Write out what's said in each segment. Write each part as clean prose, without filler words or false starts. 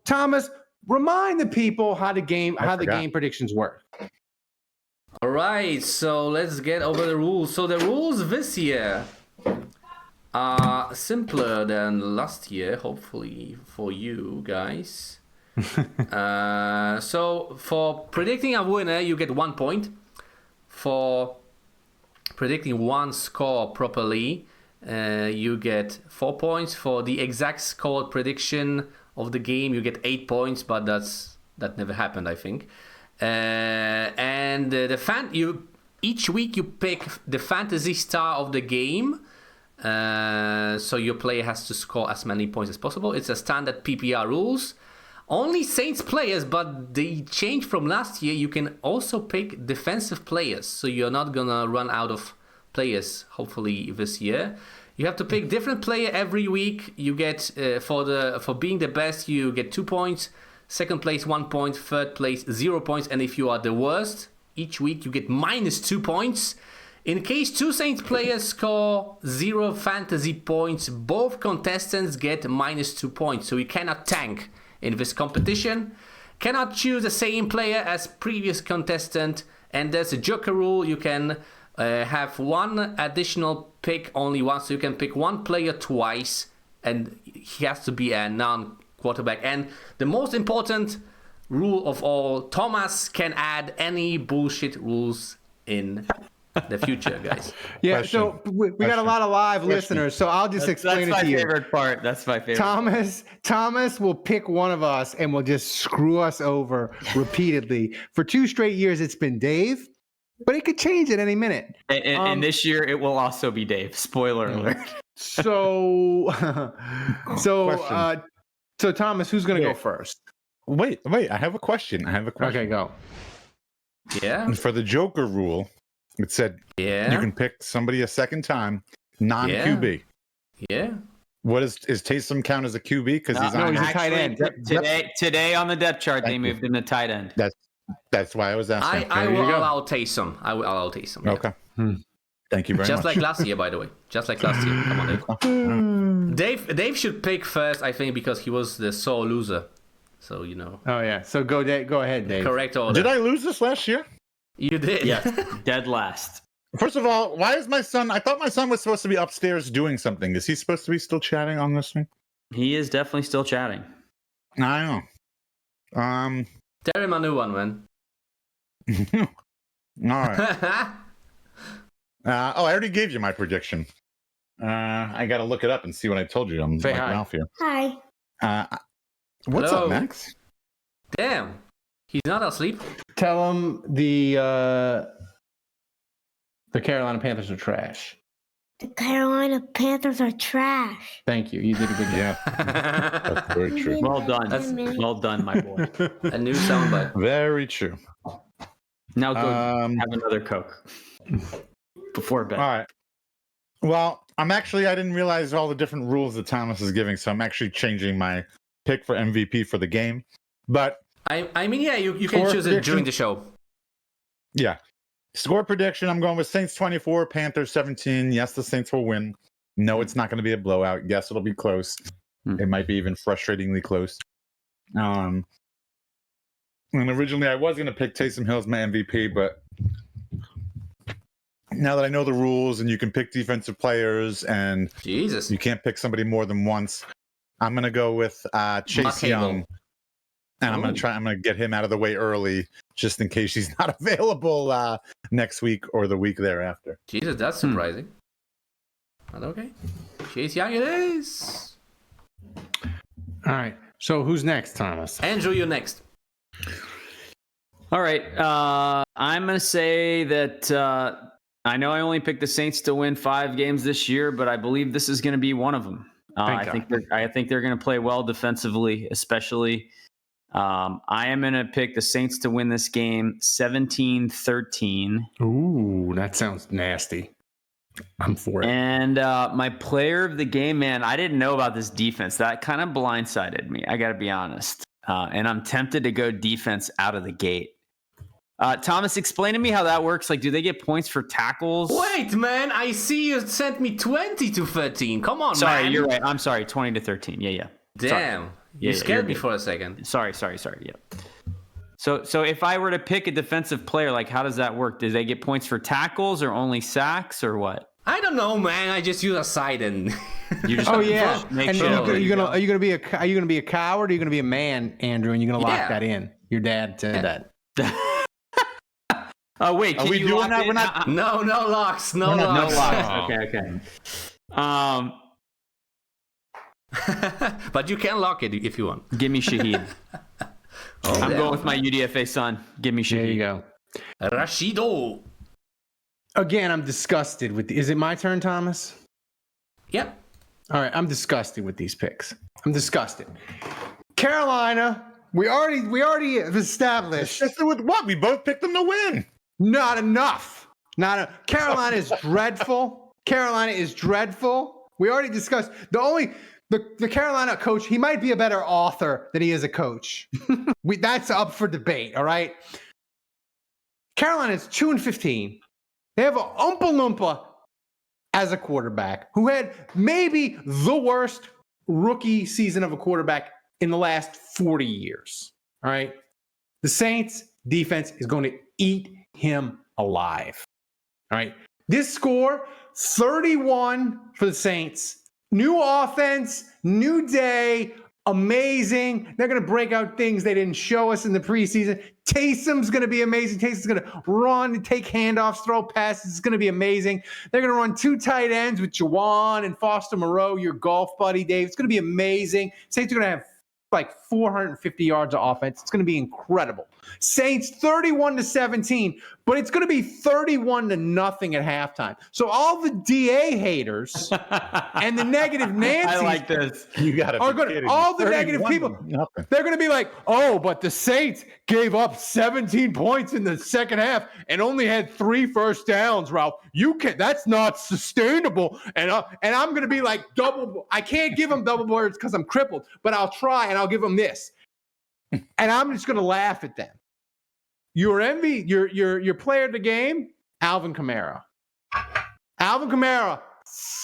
Thomas, remind the people how the game predictions work. All right, so let's get over the rules. So the rules this year are simpler than last year, hopefully for you guys. So for predicting a winner, you get 1 point. For predicting one score properly, you get 4 points. For the exact score prediction of the game, you get 8 points, but that never happened, I think. And each week you pick the fantasy star of the game. So your player has to score as many points as possible. It's a standard PPR rules. Only Saints players, but they changed from last year. You can also pick defensive players, so you're not gonna run out of players. Hopefully this year, you have to pick different player every week. You get for being the best, you get 2 points. Second place 1 point. Third place 0 points. And if you are the worst, each week you get -2 points. In case 2 Saints players score 0 fantasy points, both contestants get -2 points. So you cannot tank in this competition. Cannot choose the same player as previous contestant. And there's a joker rule. You can have one additional pick only once. So you can pick one player twice. And he has to be a non-quarterback. And the most important rule of all, Thomas can add any bullshit rules in the future, guys. Yeah, Question. so we got a lot of live listeners, so I'll just explain it to you. That's my favorite part. That's my favorite. Thomas will pick one of us and will just screw us over repeatedly. For 2 straight years, it's been Dave, but it could change at any minute. And this year, it will also be Dave. Spoiler alert. So Thomas, who's going to go first? Wait. I have a question. Okay, go. Yeah. For the Joker rule, it said you can pick somebody a second time, non-QB. Yeah. What is Taysom count as a QB? Because he's he's a tight end. Today on the depth chart, they moved him to tight end. That's why I was asking. I will allow Taysom. Yeah. Okay. Thank you very much. Just like last year, by the way. Just like last year. Come on, Dave. Dave should pick first, I think, because he was the sore loser. So, you know. Oh, yeah. So go ahead, Dave. Correct order. Did I lose this last year? You did. Yes. Dead last. First of all, why is my son? I thought my son was supposed to be upstairs doing something. Is he supposed to be still chatting on this thing? He is definitely still chatting. I know. Tell him a new one, man. All right. I already gave you my prediction. I got to look it up and see what I told you. I'm Say like hi. Ralph here. Hi. What's Hello. up, Max? Damn. He's not asleep. Tell him the Carolina Panthers are trash. The Carolina Panthers are trash. Thank you. You did a good job. Yeah, that's very true. Well done. Well done, my boy. A new soundbite. Very true. Now go have another Coke before bed. All right. Well, I didn't realize all the different rules that Thomas is giving, so I'm actually changing my pick for MVP for the game. But I mean, yeah, you can choose it during the show. yeah. Score prediction, I'm going with Saints 24, Panthers 17. Yes, the Saints will win. No, it's not going to be a blowout. Yes, it'll be close. It might be even frustratingly close. And originally I was going to pick Taysom Hill as my MVP, but now that I know the rules and you can pick defensive players and Jesus. you can't pick somebody more than once, I'm going to go with Chase Young. And I'm going to get him out of the way early just in case he's not available next week or the week thereafter. Jesus, that's surprising. But okay. Chase Young it is. All right. So who's next, Thomas? Andrew, you're next. All right. I'm going to say that I know I only picked the Saints to win 5 games this year, but I believe this is going to be one of them. I think they're going to play well defensively, especially. I am going to pick the Saints to win this game 17-13. Ooh, that sounds nasty. I'm for it. And my player of the game, man, I didn't know about this defense. That kind of blindsided me. I got to be honest. And I'm tempted to go defense out of the gate. Thomas, explain to me how that works. Like, do they get points for tackles? Wait, man. I see you sent me 20-13. Come on, Sorry, man. you're right. I'm sorry. 20-13. Yeah. Damn. You scared me for a second. Sorry. Yeah. So if I were to pick a defensive player, like how does that work? Do they get points for tackles or only sacks or what? I don't know, man. I just use a side and. You just make And sure. are you gonna be a coward? Or are you gonna be a man, Andrew? And you're gonna lock that in? Your dad said that. Oh wait, Are we doing that? We're not. No locks. No No locks. Okay. But you can lock it if you want. Give me Shaheed. I'm going with my UDFA son. Give me Shaheed. There you go. Rashido. Again, I'm disgusted with. Is it my turn, Thomas? Yep. All right, I'm disgusted with these picks. I'm disgusted. Carolina, we already have established. Disgusted with what? We both picked them to win. Not enough. Carolina is dreadful. Carolina is dreadful. We already discussed the Carolina coach. He might be a better author than he is a coach. That's up for debate. All right. Carolina is 2-15. They have an Oompa Loompa as a quarterback who had maybe the worst rookie season of a quarterback in the last 40 years. All right. The Saints defense is going to eat him alive. All right. This score, 31 for the Saints. New offense, new day, amazing. They're going to break out things they didn't show us in the preseason. Taysom's going to be amazing. Taysom's going to run, take handoffs, throw passes. It's going to be amazing. They're going to run 2 tight ends with Jawan and Foster Moreau, your golf buddy, Dave. It's going to be amazing. Saints are going to have like 450 yards of offense. It's going to be incredible. Saints 31-17, but it's going to be 31-0 at halftime. So all the DA haters and the negative Nancy's I like this. You got to all the negative people. They're going to be like, "Oh, but the Saints gave up 17 points in the second half and only had 3 first downs, Ralph. That's not sustainable." And I'm going to be like, I can't give them double words because I'm crippled, but I'll try and I'll give them this. And I'm just going to laugh at them. Your player of the game, Alvin Kamara. Alvin Kamara,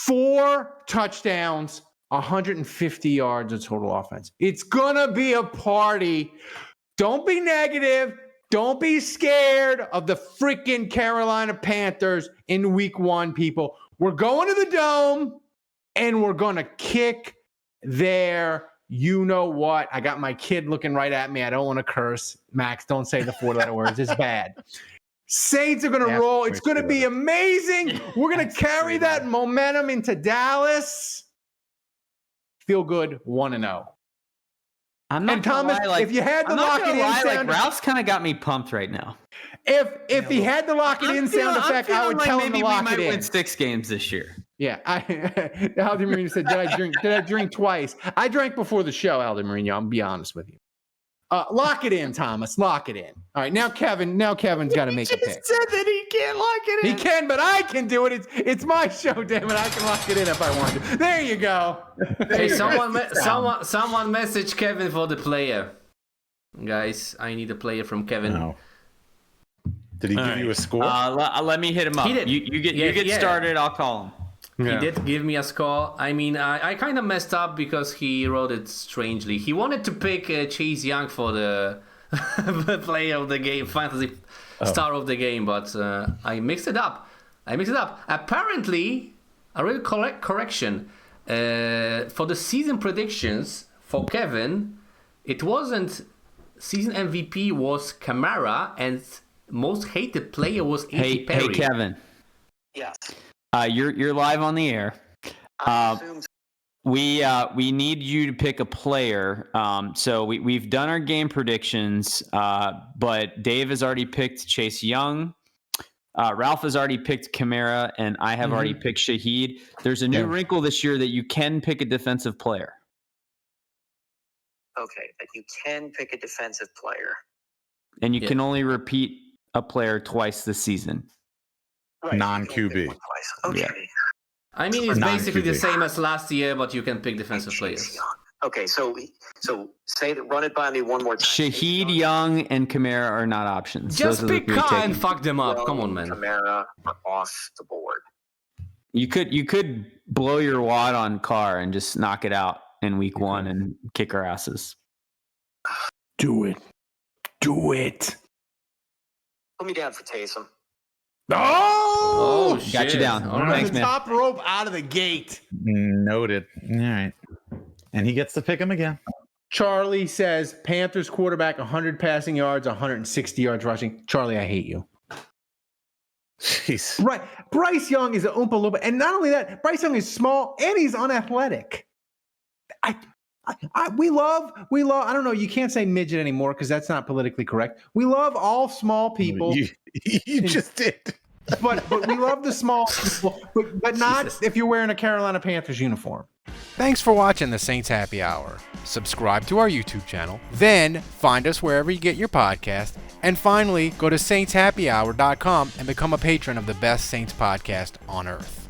4 touchdowns, 150 yards of total offense. It's going to be a party. Don't be negative. Don't be scared of the freaking Carolina Panthers in week 1, people. We're going to the Dome, and we're going to kick their you know what. I got my kid looking right at me. I don't want to curse. Max, don't say the 4-letter words. It's bad. Saints are going to roll. It's going to be amazing. We're going to carry that momentum into Dallas. Feel good, 1-0. I'm not and Thomas, lie, if you had to lock it in sound, Ralph's kind of got me pumped right now. If he had the lock it in sound effect, I would tell him to lock it in. Maybe we might win 6 games this year. Yeah, Alden Marino said, "Did I drink twice? I drank before the show, Alden Marino. I'm gonna be honest with you. Lock it in, Thomas. Lock it in. All right, now Kevin's got to make a pick. Said that he can't lock it in. He can, but I can do it. It's my show, damn it. I can lock it in if I want to. There you go. Hey, someone message Kevin for the player. Guys, I need a player from Kevin. No. Did he give you a score? Let me hit him up. You get started. I'll call him. Yeah. He did give me a score. I mean, I kind of messed up because he wrote it strangely. He wanted to pick Chase Young for the player of the game, fantasy star of the game, but I mixed it up. Apparently, a real correction. For the season predictions for Kevin, it wasn't season MVP was Kamara and most hated player was A.T. Perry. Hey, Kevin. Yes. You're live on the air. We need you to pick a player. So we've done our game predictions, but Dave has already picked Chase Young. Ralph has already picked Kamara, and I have already picked Shaheed. There's a new wrinkle this year that you can pick a defensive player. Okay, but you can pick a defensive player. And you can only repeat a player twice this season. Right, non-QB. Okay. Yeah. I mean, it's basically the same as last year, but you can pick defensive players. Okay, so say that. Run it by me one more time. Shaheed, Young, and Kamara are not options. Just pick Carr and fuck them up. Come on, man. Kamara are off the board. You could blow your wad on Carr and just knock it out. in week 1 and kick our asses. Do it. Do it. Put me down for Taysom. Oh, got you shit. down. All right. Thanks, The man. top rope out of the gate. Noted. All right. And he gets to pick him again. Charlie says Panthers quarterback 100 passing yards, 160 yards rushing. Charlie, I hate you. Jeez. Right. Bryce Young is an Oompa Loompa. And not only that, Bryce Young is small and he's unathletic. We love, I don't know, you can't say midget anymore because that's not politically correct. We love all small people. You just did. But we love the small people, but not Jesus. if you're wearing a Carolina Panthers uniform. Thanks for watching the Saints Happy Hour. Subscribe to our YouTube channel, then find us wherever you get your podcast, and finally go to saintshappyhour.com and become a patron of the best Saints podcast on earth.